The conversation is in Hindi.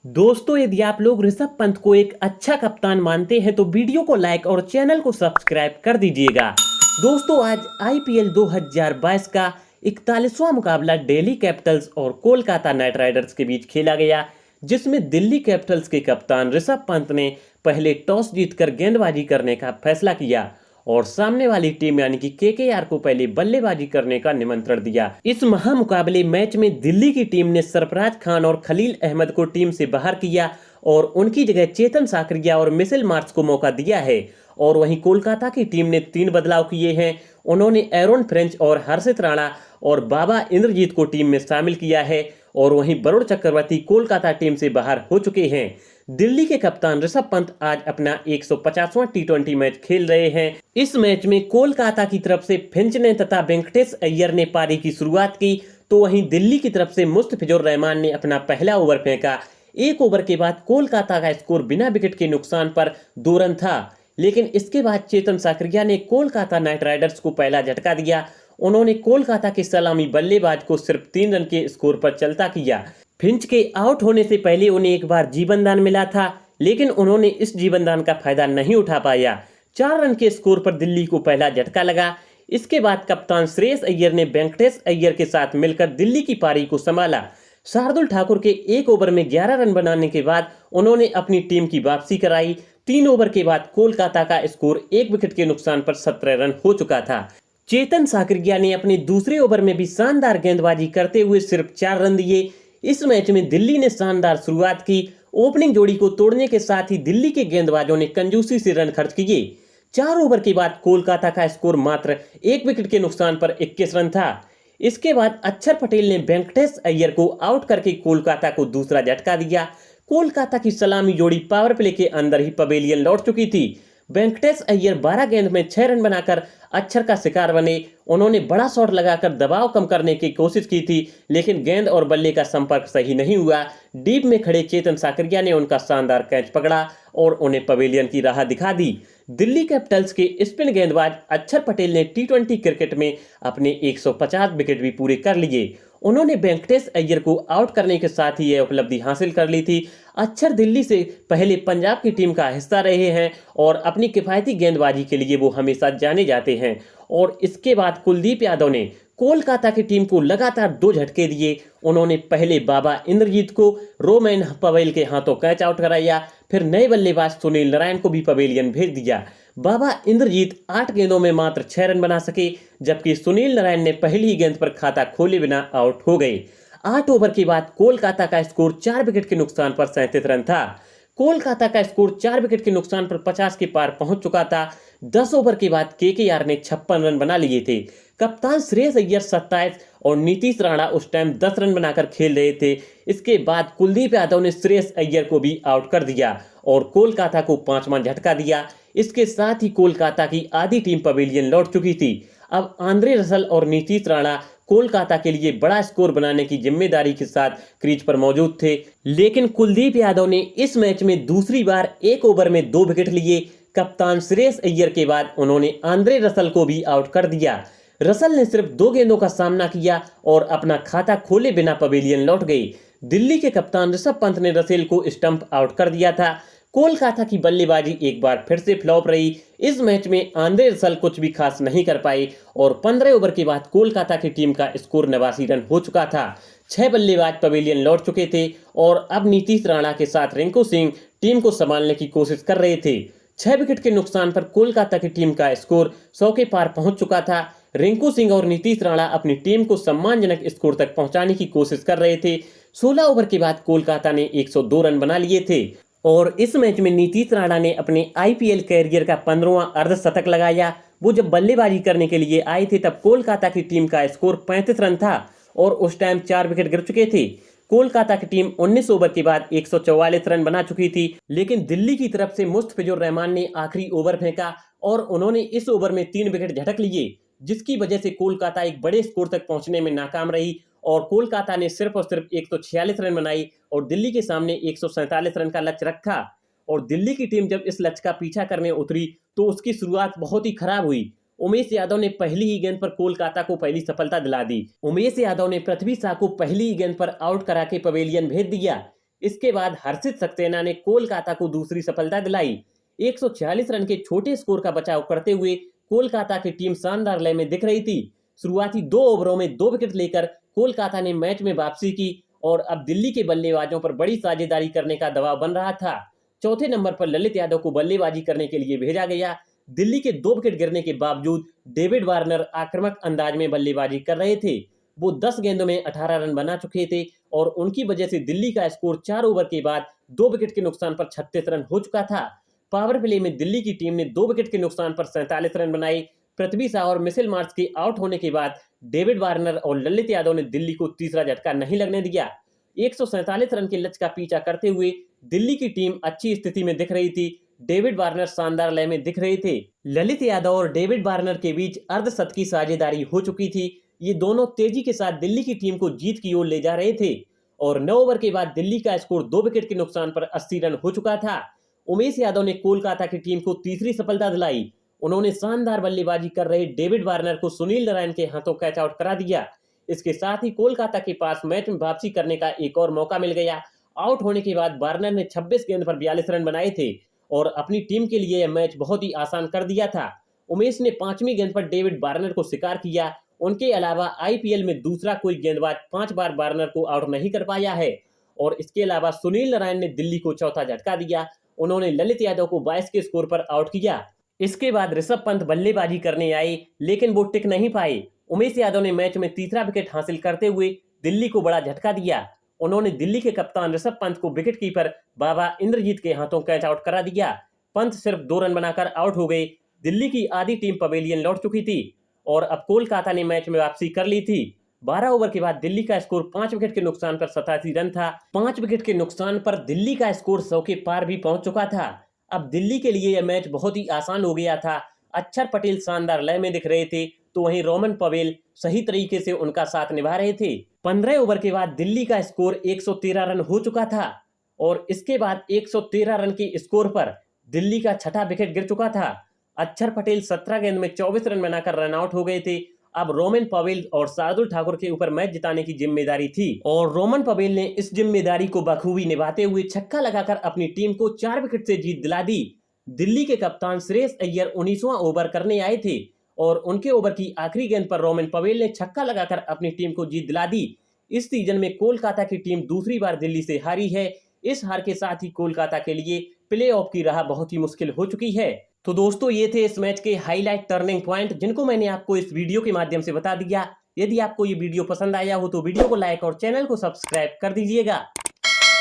दोस्तों, यदि आप लोग ऋषभ पंत को एक अच्छा कप्तान मानते हैं तो वीडियो को लाइक और चैनल को सब्सक्राइब कर दीजिएगा। दोस्तों, आज आईपीएल 2022 का 41वां मुकाबला दिल्ली कैपिटल्स और कोलकाता नाइट राइडर्स के बीच खेला गया, जिसमें दिल्ली कैपिटल्स के कप्तान ऋषभ पंत ने पहले टॉस जीतकर गेंदबाजी करने का फैसला किया और सामने वाली टीम यानी कि केकेआर को पहले बल्लेबाजी करने का निमंत्रण दिया। इस महामुकाबले मैच में दिल्ली की टीम ने सरफराज खान और खलील अहमद को टीम से बाहर किया और उनकी जगह चेतन साकरिया और मिशेल मार्श को मौका दिया है। और वहीं कोलकाता की टीम ने 3 बदलाव किए हैं। उन्होंने एरोन फ्रेंच और हर्षित राणा और बाबा इंद्रजीत को टीम में शामिल किया है और वहीं वरुण चक्रवर्ती कोलकाता टीम से बाहर हो चुके हैं। दिल्ली के कप्तान ऋषभ पंत आज अपना 150वां टी20 मैच खेल रहे हैं। इस मैच में कोलकाता की तरफ से फिंच ने तथा वेंकटेश अय्यर ने पारी की शुरुआत की, तो वहीं दिल्ली की तरफ से मुस्तफिजुर रहमान ने अपना पहला ओवर फेंका। 1 ओवर के बाद कोलकाता का स्कोर बिना विकेट के नुकसान पर 2 रन था, लेकिन इसके बाद चेतन साकरिया ने कोलकाता नाइट राइडर्स को पहला झटका दिया। उन्होंने कोलकाता के सलामी बल्लेबाज को सिर्फ 3 रन के स्कोर पर चलता किया। फिंच के आउट होने से पहले उन्हें एक बार जीवनदान मिला था, लेकिन उन्होंने इस जीवनदान का फायदा नहीं उठा पाया। 4 रन के स्कोर पर दिल्ली को पहला झटका लगा। इसके बाद कप्तान श्रेयस अय्यर ने वेंकटेश अय्यर के साथ मिलकर दिल्ली की पारी को संभाला। शार्दुल ठाकुर के 1 ओवर में 11 रन बनाने के बाद उन्होंने अपनी टीम की वापसी कराई। 3 ओवर के बाद कोलकाता का स्कोर 1 विकेट के नुकसान पर 17 रन हो चुका था। चेतन साकरिया ने अपने दूसरे ओवर में भी शानदार गेंदबाजी करते हुए सिर्फ 4 रन दिए। इस मैच में दिल्ली ने शानदार शुरुआत की। ओपनिंग जोड़ी को तोड़ने के साथ ही दिल्ली के गेंदबाजों ने कंजूसी से रन खर्च किए। 4 ओवर के बाद कोलकाता का स्कोर मात्र 1 विकेट के नुकसान पर 21 रन था। इसके बाद अक्षर पटेल ने वेंकटेश अय्यर को आउट करके कोलकाता को दूसरा झटका दिया। कोलकाता की सलामी जोड़ी पावर प्ले के अंदर ही पवेलियन लौट चुकी थी। वेंकटेश अय्यर 12 गेंद में 6 रन बनाकर अक्षर का शिकार बने। उन्होंने बड़ा शॉट लगाकर दबाव कम करने की कोशिश की थी, लेकिन गेंद और बल्ले का संपर्क सही नहीं हुआ। डीप में खड़े चेतन साकरिया ने उनका शानदार कैच पकड़ा और उन्हें पवेलियन की राह दिखा दी। दिल्ली कैपिटल्स के स्पिन गेंदबाज अक्षर पटेल ने टी20 क्रिकेट में अपने 150 विकेट भी पूरे कर लिए। उन्होंने वेंकटेश अय्यर को आउट करने के साथ ही यह उपलब्धि हासिल कर ली थी। अक्षर दिल्ली से पहले पंजाब की टीम का हिस्सा रहे हैं और अपनी किफायती गेंदबाजी के लिए वो हमेशा जाने जाते हैं। और इसके बाद कुलदीप यादव ने कोलकाता की टीम को लगातार 2 झटके दिए। उन्होंने पहले बाबा इंद्रजीत को रोमैन पवेल के हाथों कैच आउट कराया, फिर नए बल्लेबाज सुनील नारायण को भी पवेलियन भेज दिया। बाबा इंद्रजीत 8 गेंदों में मात्र 6 रन बना सके, जबकि सुनील नारायण ने पहली ही गेंद पर खाता खोले बिना आउट हो गए। 8 ओवर के बाद कोलकाता का स्कोर 4 विकेट के नुकसान पर 37 रन था। कोलकाता का स्कोर 4 विकेट के नुकसान पर 50 के पार पहुंच चुका था। 10 ओवर के बाद केकेआर ने 56 रन बना लिए थे। कप्तान श्रेयस अय्यर 27 और नीतीश राणा उस टाइम 10 रन बनाकर खेल रहे थे। इसके बाद कुलदीप यादव ने श्रेयस अय्यर को भी आउट कर दिया और कोलकाता को 5वां झटका दिया। इसके साथ ही कोलकाता की आधी टीम पवेलियन लौट चुकी थी। अब आंद्रे रसल और नीतीश राणा कोलकाता के लिए बड़ा स्कोर बनाने की जिम्मेदारी के साथ क्रीज पर मौजूद थे, लेकिन कुलदीप यादव ने इस मैच में दूसरी बार 1 ओवर में 2 विकेट लिए। कप्तान श्रेयस अय्यर के बाद उन्होंने आंद्रे रसल को भी आउट कर दिया। रसल ने सिर्फ 2 गेंदों का सामना किया और अपना खाता खोले बिना पवेलियन लौट गए। दिल्ली के कप्तान ऋषभ पंत ने रसेल को स्टंप आउट कर दिया था। कोलकाता की बल्लेबाजी एक बार फिर से फ्लॉप रही। इस मैच में आंद्रे रसल कुछ भी खास नहीं कर पाए और 15 ओवर के बाद कोलकाता की टीम का स्कोर 89 रन हो चुका था। 6 बल्लेबाज पवेलियन लौट चुके थे और अब नीतीश राणा के साथ रिंकू सिंह टीम को संभालने की कोशिश कर रहे थे। 6 विकेट के नुकसान पर कोलकाता की टीम का स्कोर 100 के पार पहुंच चुका था। रिंकू सिंह और नीतीश राणा अपनी टीम को सम्मानजनक स्कोर तक पहुंचाने की कोशिश कर रहे थे। 16 ओवर के बाद कोलकाता ने 102 रन बना लिए थे और इस मैच में नीतीश राणा ने अपने आईपीएल कैरियर का 15वां अर्धशतक लगाया। वो जब बल्लेबाजी करने के लिए आए थे तब कोलकाता की टीम का स्कोर 35 रन था और उस टाइम 4 विकेट गिर चुके थे। कोलकाता की टीम 19 ओवर के बाद 144 रन बना चुकी थी, लेकिन दिल्ली की तरफ से मुस्तफिजुर रहमान ने आखिरी ओवर फेंका और उन्होंने इस ओवर में 3 विकेट झटक लिए, जिसकी वजह से कोलकाता एक बड़े स्कोर तक पहुंचने में नाकाम रही और कोलकाता ने सिर्फ और सिर्फ 146 रन बनाई और दिल्ली के सामने 147 रन का लक्ष्य रखा। और दिल्ली की टीम जब इस लक्ष्य का पीछा करने उतरी तो उसकी शुरुआत बहुत ही खराब हुई। उमेश यादव ने पहली ही गेंद पर कोलकाता को पहली सफलता दिला दी। उमेश यादव ने पृथ्वी शॉ को पहली ही गेंद पर आउट करा के पवेलियन भेज दिया। इसके बाद हर्षित सक्सेना ने कोलकाता को दूसरी सफलता दिलाई। 146 रन के छोटे स्कोर का बचाव करते हुए कोलकाता की टीम शानदार लय में दिख रही थी। शुरुआती 2 ओवरों में 2 विकेट लेकर कोलकाता ने मैच में वापसी की और अब दिल्ली के बल्लेबाजों पर बड़ी साझेदारी करने का दबाव बन रहा था। चौथे नंबर पर ललित यादव को बल्लेबाजी करने के लिए भेजा गया। दिल्ली के 2 विकेट गिरने के बावजूद डेविड वार्नर आक्रामक अंदाज में बल्लेबाजी कर रहे थे। वो 10 गेंदों में 18 रन बना चुके थे और उनकी वजह से दिल्ली का स्कोर 4 ओवर के बाद 2 विकेट के नुकसान पर 36 रन हो चुका था। पावर प्ले में दिल्ली की टीम ने 2 विकेट के नुकसान पर 47 रन बनाए। पृथ्वी शॉ और मिचेल मार्श के आउट होने के बाद डेविड वार्नर और ललित यादव ने दिल्ली को तीसरा झटका नहीं लगने दिया। 147 रन के लक्ष्य का पीछा करते हुए दिल्ली की टीम अच्छी स्थिति में दिख रही थी। डेविड वार्नर शानदार लय में दिख रहे थे। ललित यादव और डेविड वार्नर के बीच अर्धशतकी साझेदारी हो चुकी थी। ये दोनों तेजी के साथ दिल्ली की टीम को जीत की ओर ले जा रहे थे और 9 ओवर के बाद दिल्ली का स्कोर 2 विकेट के नुकसान पर 80 रन हो चुका था। उमेश यादव ने कोलकाता की टीम को तीसरी सफलता दिलाई। उन्होंने शानदार बल्लेबाजी कर रहे डेविड वार्नर को सुनील नारायण के हाथों कैच आउट करा दिया। इसके साथ ही कोलकाता के पास मैच में वापसी करने का एक और मौका मिल गया। आउट होने के बाद वार्नर ने 26 गेंद पर 42 रन बनाए थे और अपनी टीम के लिए यह मैच बहुत ही आसान कर दिया था। उमेश ने 5वीं गेंद पर डेविड वार्नर को शिकार किया। उनके अलावा आईपीएल में दूसरा कोई गेंदबाज 5 बार वार्नर को आउट नहीं कर पाया है और इसके अलावा सुनील नारायण ने दिल्ली को चौथा झटका दिया। उन्होंने ललित यादव को 22 के स्कोर पर आउट किया। इसके बाद ऋषभ पंत बल्लेबाजी करने आए लेकिन वो टिक नहीं पाए। उमेश यादव ने मैच में तीसरा विकेट हासिल करते हुए दिल्ली को बड़ा झटका दिया। उन्होंने दिल्ली के कप्तान ऋषभ पंत को विकेट कीपर बाबा इंद्रजीत के हाथों कैच आउट करा दिया। पंत सिर्फ 2 रन बनाकर आउट हो गए। दिल्ली की आधी टीम पवेलियन लौट चुकी थी और अब कोलकाता ने मैच में वापसी कर ली थी। 12 ओवर के बाद दिल्ली का स्कोर 5 विकेट के नुकसान पर 87 रन था। 5 विकेट के नुकसान पर दिल्ली का स्कोर 100 के पार भी पहुंच चुका था। अब दिल्ली के लिए यह मैच बहुत ही आसान हो गया था। अक्षर पटेल शानदार लय में दिख रहे थे तो वहीं रोमन पवेल सही तरीके से उनका साथ निभा रहे थे। 15 ओवर के बाद दिल्ली का स्कोर 113 रन हो चुका था और इसके बाद 113 रन के स्कोर पर दिल्ली का छठा विकेट गिर चुका था। अक्षर पटेल 17 गेंद में 24 रन बनाकर रन आउट हो गए थे। अब रोमन पवेल और शार्दुल ठाकुर के ऊपर मैच जिताने की जिम्मेदारी थी और रोमन पवेल ने इस जिम्मेदारी को बखूबी निभाते हुए छक्का लगाकर अपनी टीम को 4 विकेट से जीत दिला दी। दिल्ली के कप्तान श्रेयस अय्यर 19वां ओवर करने आए थे और उनके ओवर की आखिरी गेंद पर रोमन पवेल ने छक्का लगाकर अपनी टीम को जीत दिला दी। इस सीजन में कोलकाता की टीम दूसरी बार दिल्ली से हारी है। इस हार के साथ ही कोलकाता के लिए प्लेऑफ की राह बहुत ही मुश्किल हो चुकी है। तो दोस्तों ये थे इस मैच के हाईलाइट टर्निंग पॉइंट जिनको मैंने आपको इस वीडियो के माध्यम से बता दिया। यदि आपको ये वीडियो पसंद आया हो तो वीडियो को लाइक और चैनल को सब्सक्राइब कर दीजिएगा।